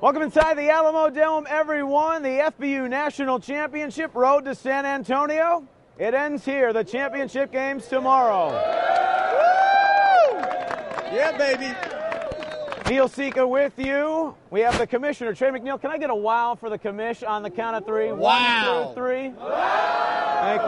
Welcome inside the Alamodome, everyone. The FBU National Championship road to San Antonio. It ends here. The championship games tomorrow. Woo! Yeah, baby. Neil Sika with you. We have the commissioner, Trey McNeil. Can I get a wow for the commish on the count of three? Wow. 1, 2, 3. Wow. Thank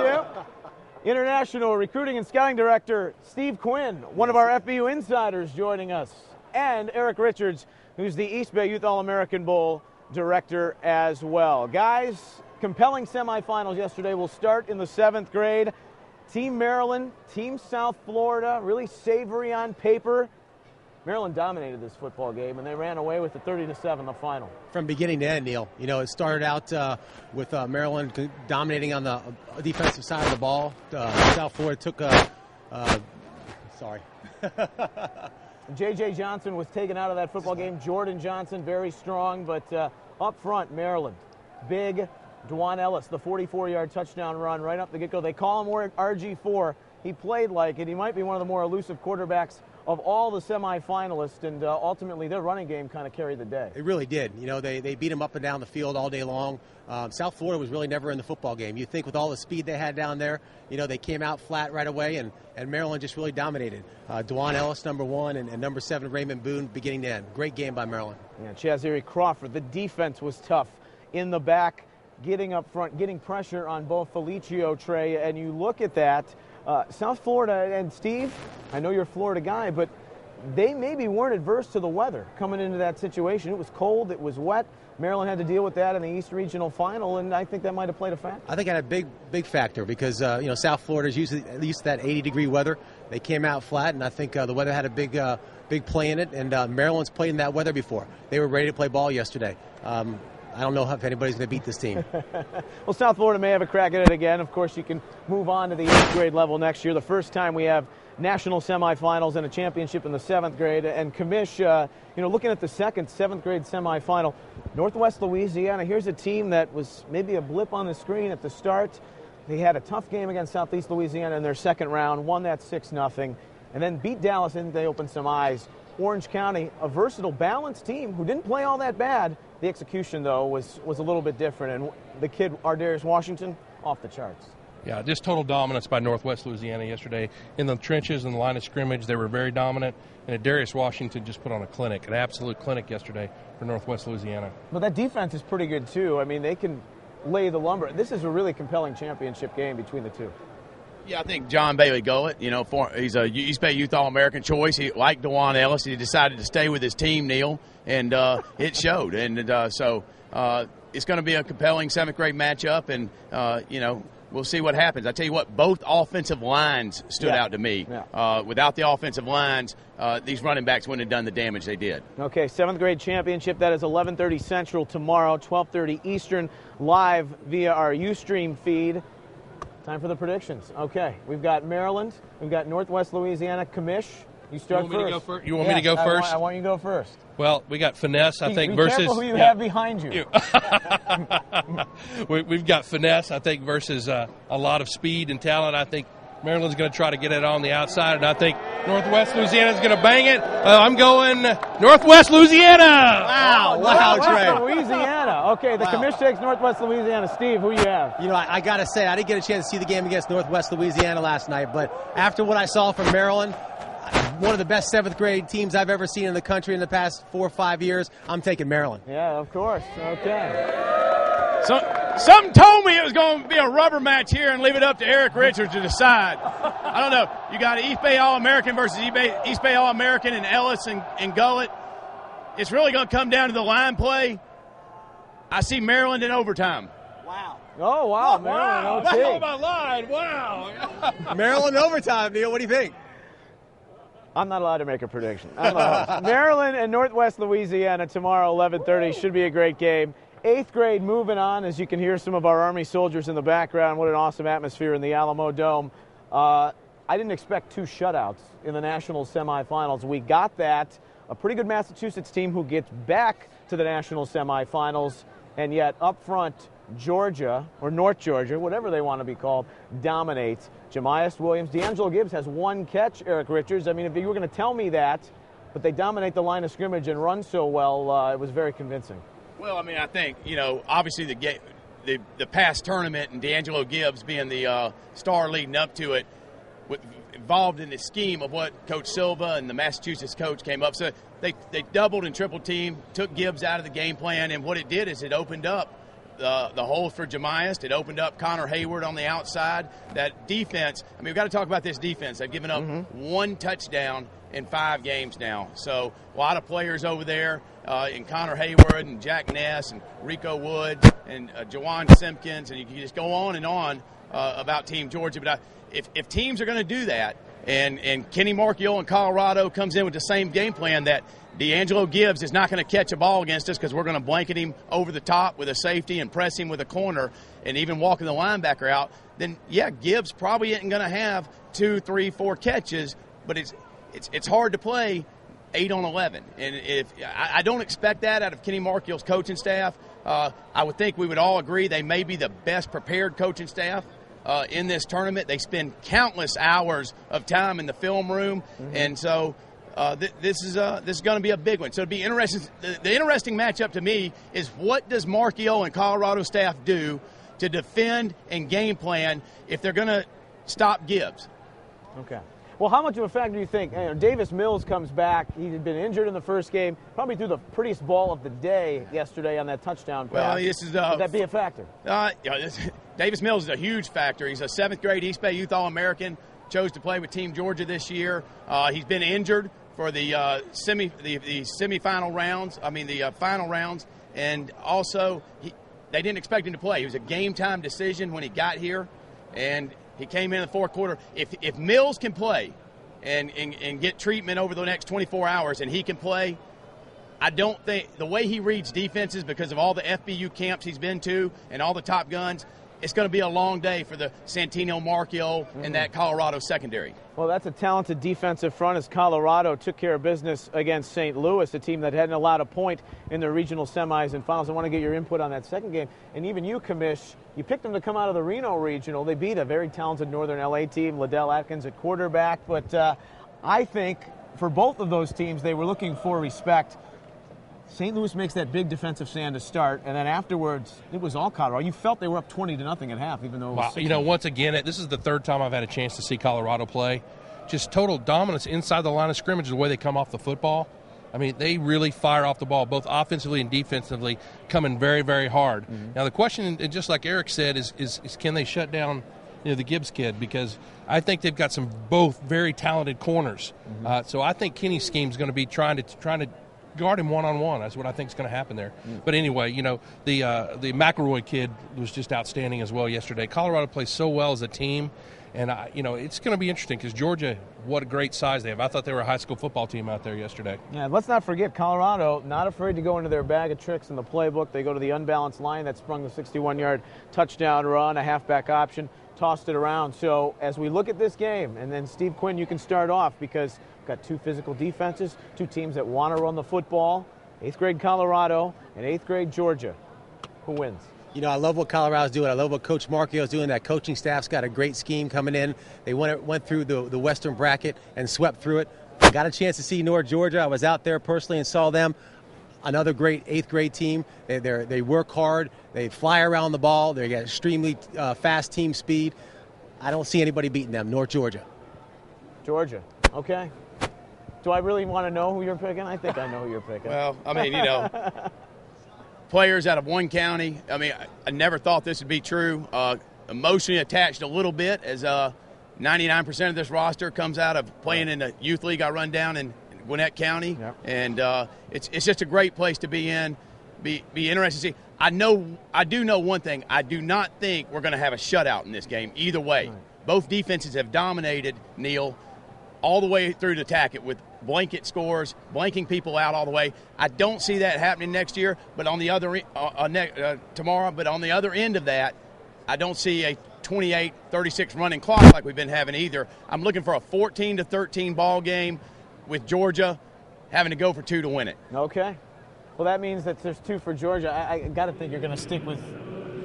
you. International Recruiting and Scouting Director Steve Quinn, one of our FBU insiders joining us. And Eric Richards, who's the East Bay Youth All-American Bowl director as well. Guys, compelling semifinals yesterday. We'll start in the 7th grade. Team Maryland, Team South Florida, really savory on paper. Maryland dominated this football game, and they ran away with the 30-7 the final. From beginning to end, Neil. You know, it started out with Maryland dominating on the defensive side of the ball. South Florida took sorry. J.J. Johnson was taken out of that football game. Jordan Johnson, very strong, but up front, Maryland, big. Dwan Ellis, the 44-yard touchdown run right up the get-go. They call him RG4. He played like it. He might be one of the more elusive quarterbacks of all the semifinalists, and ultimately their running game kind of carried the day. It really did. You know, they beat him up and down the field all day long. South Florida was really never in the football game. You think with all the speed they had down there, you know, they came out flat right away, and Maryland just really dominated. Dwan Ellis, number 1, and number 7, Raymond Boone, beginning to end. Great game by Maryland. Yeah, Chaziri Crawford, the defense was tough in the back, getting up front, getting pressure on both Felicio, Trey, and you look at that. South Florida, and Steve, I know you're a Florida guy, but they maybe weren't adverse to the weather coming into that situation. It was cold, it was wet. Maryland had to deal with that in the East Regional Final, and I think that might have played a factor. I think it had a big factor because, you know, South Florida is used to that 80-degree weather. They came out flat, and I think the weather had a big play in it, and Maryland's played in that weather before. They were ready to play ball yesterday. I don't know if anybody's going to beat this team. Well, South Florida may have a crack at it again. Of course, you can move on to the 8th grade level next year. The first time we have national semifinals and a championship in the 7th grade. And Commish, you know, looking at the 7th grade semifinal, Northwest Louisiana, here's a team that was maybe a blip on the screen at the start. They had a tough game against Southeast Louisiana in their second round, won that 6-0, and then beat Dallas. I think they opened some eyes. Orange County, a versatile, balanced team who didn't play all that bad. The execution, though, was a little bit different, and the kid, Ardarius Washington, off the charts. Yeah, just total dominance by Northwest Louisiana yesterday. In the trenches and the line of scrimmage, they were very dominant, and Ardarius Washington just put on a clinic, an absolute clinic yesterday for Northwest Louisiana. But that defense is pretty good, too. I mean, they can lay the lumber. This is a really compelling championship game between the two. Yeah, I think John Bailey Gullett, you know, he's a East Bay Youth All-American choice. He, like Dwan Ellis, he decided to stay with his team, Neil, and it showed. And so it's going to be a compelling 7th grade matchup, and, you know, we'll see what happens. I tell you what, both offensive lines stood out to me. Yeah. Without the offensive lines, these running backs wouldn't have done the damage they did. Okay, 7th grade championship. That is 11:30 Central tomorrow, 12:30 Eastern, live via our Ustream feed. Time for the predictions. Okay, we've got Maryland, we've got Northwest Louisiana. Commish, you start first. You want me to go first? I want you to go first. Well, we got Finesse, I think, be versus... Be careful who you have behind you. We've got Finesse, I think, versus a lot of speed and talent. I think Maryland's going to try to get it on the outside, and I think Northwest Louisiana's going to bang it. I'm going Northwest Louisiana. Wow, Trey. Louisiana. Okay, the Commish takes Northwest Louisiana. Steve, who you have? You know, I got to say, I didn't get a chance to see the game against Northwest Louisiana last night, but after what I saw from Maryland, one of the best 7th grade teams I've ever seen in the country in the past 4 or 5 years, I'm taking Maryland. Yeah, of course. Okay. Something told me it was going to be a rubber match here and leave it up to Eric Richards to decide. I don't know. You got an East Bay All-American versus East Bay All-American and Ellis and Gullett. It's really going to come down to the line play. I see Maryland in overtime. Wow. Oh, wow. Maryland, wow. Okay. My line. Wow. Maryland overtime, Neil. What do you think? I'm not allowed to make a prediction. I'm the host. Maryland and Northwest Louisiana tomorrow, 11:30. Should be a great game. 8th grade moving on, as you can hear some of our Army soldiers in the background. What an awesome atmosphere in the Alamodome. I didn't expect 2 shutouts in the national semifinals. We got that. A pretty good Massachusetts team who gets back to the national semifinals, and yet up front, Georgia, or North Georgia, whatever they want to be called, dominates. Jamias Williams, D'Angelo Gibbs has 1 catch, Eric Richards. I mean, if you were going to tell me that but they dominate the line of scrimmage and run so well, it was very convincing. Well, I mean, I think, obviously the past tournament and D'Angelo Gibbs being the star leading up to it, involved in the scheme of what Coach Silva and the Massachusetts coach came up. So they doubled and triple team, took Gibbs out of the game plan, and what it did is it opened up the hole for Jemias. It opened up Connor Hayward on the outside. That defense, I mean, we've got to talk about this defense. They've given up one touchdown in 5 games now. So a lot of players over there, in Connor Hayward and Jack Ness and Rico Woods and Jawan Simpkins, and you can just go on and on about Team Georgia. But if teams are going to do that, and Kenny Marchiol in Colorado comes in with the same game plan that D'Angelo Gibbs is not going to catch a ball against us because we're going to blanket him over the top with a safety and press him with a corner and even walking the linebacker out, then, yeah, Gibbs probably isn't going to have 2, 3, 4 catches, but it's hard to play 8 on 11. And I don't expect that out of Kenny Marchiol's coaching staff. I would think we would all agree they may be the best prepared coaching staff in this tournament. They spend countless hours of time in the film room, and so this is going to be a big one. So it'll be interesting. The interesting matchup to me is what does Marchiol and Colorado staff do to defend and game plan if they're going to stop Gibbs? Okay. Well, how much of a factor do you think? Davis Mills comes back. He had been injured in the first game. Probably threw the prettiest ball of the day yesterday on that touchdown pass. Well, would that be a factor? Davis Mills is a huge factor. He's a 7th grade East Bay Youth All-American. Chose to play with Team Georgia this year. He's been injured for the semifinal rounds. The final rounds, and also they didn't expect him to play. It was a game-time decision when he got here, and he came in the 4th quarter. If Mills can play and get treatment over the next 24 hours and he can play, I don't think the way he reads defenses because of all the FBU camps he's been to and all the top guns, it's going to be a long day for the Santino Marchiol and that Colorado secondary. Well, that's a talented defensive front as Colorado took care of business against St. Louis, a team that hadn't allowed a point in their regional semis and finals. I want to get your input on that second game. And even you, Commish, you picked them to come out of the Reno Regional. They beat a very talented Northern LA team, Liddell Atkins at quarterback. But I think for both of those teams, they were looking for respect. St. Louis makes that big defensive stand to start, and then afterwards, it was all Colorado. You felt they were up 20-0 at half, even though it was 6. Once again, this is the 3rd time I've had a chance to see Colorado play. Just total dominance inside the line of scrimmage, the way they come off the football. I mean, they really fire off the ball, both offensively and defensively, coming very, very hard. Now, the question, just like Eric said, is can they shut down the Gibbs kid? Because I think they've got some both very talented corners. So I think Kenny's scheme is going to be trying to guard him one-on-one. That's what I think is going to happen there. But anyway, the McElroy kid was just outstanding as well yesterday. Colorado plays so well as a team, and it's going to be interesting because Georgia, what a great size they have. I thought they were a high school football team out there yesterday. Yeah, let's not forget Colorado, not afraid to go into their bag of tricks in the playbook. They go to the unbalanced line that sprung the 61-yard touchdown run, a halfback option, tossed it around. So as we look at this game, and then Steve Quinn, you can start off because we've got 2 physical defenses, 2 teams that want to run the football, 8th grade Colorado and 8th grade Georgia. Who wins? I love what Colorado's doing. I love what Coach Marchiol is doing. That coaching staff's got a great scheme coming in. They went through the Western bracket and swept through it. I got a chance to see North Georgia. I was out there personally and saw them. Another great 8th grade team. They work hard. They fly around the ball. They got extremely fast team speed. I don't see anybody beating them. North Georgia. Georgia. Okay. Do I really want to know who you're picking? I think I know who you're picking. Well, players out of one county. I never thought this would be true. Emotionally attached a little bit as 99% of this roster comes out of playing in the youth league I run down in Gwinnett County. Yep. And it's just a great place to be in. Be interested to see. I do know one thing. I do not think we're going to have a shutout in this game either way. Right. Both defenses have dominated, Neil, all the way through to attack it with blanket scores, blanking people out all the way. I don't see that happening next year, but on the other tomorrow. But on the other end of that, I don't see a 28-36 running clock like we've been having either. I'm looking for a 14-13 ball game with Georgia having to go for 2 to win it. Okay. Well, that means that there's 2 for Georgia. I got to think you're going to stick with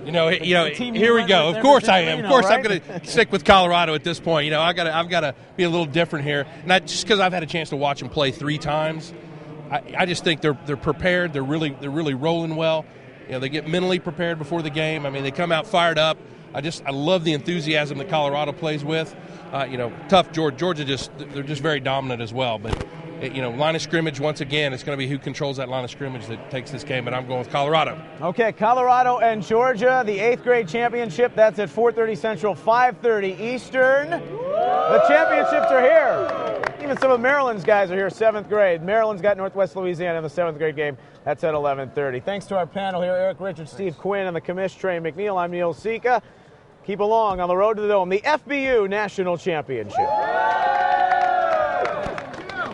Here we go. Of course I am. Of course I'm going to stick with Colorado at this point. I've got to be a little different here. Not just because I've had a chance to watch them play 3 times. I just think they're prepared. They're really rolling well. They get mentally prepared before the game. I mean, they come out fired up. I love the enthusiasm that Colorado plays with. Tough Georgia. They're just very dominant as well. But line of scrimmage, once again, it's going to be who controls that line of scrimmage that takes this game, and I'm going with Colorado. Okay, Colorado and Georgia, the 8th grade championship. That's at 4:30 Central, 5:30 Eastern. The championships are here. Even some of Maryland's guys are here, 7th grade. Maryland's got Northwest Louisiana in the 7th grade game. That's at 11:30. Thanks to our panel here, Eric Richards, Steve Quinn, and the commish, Trey McNeil. I'm Neil Sika. Keep along on the road to the Dome, the FBU National Championship.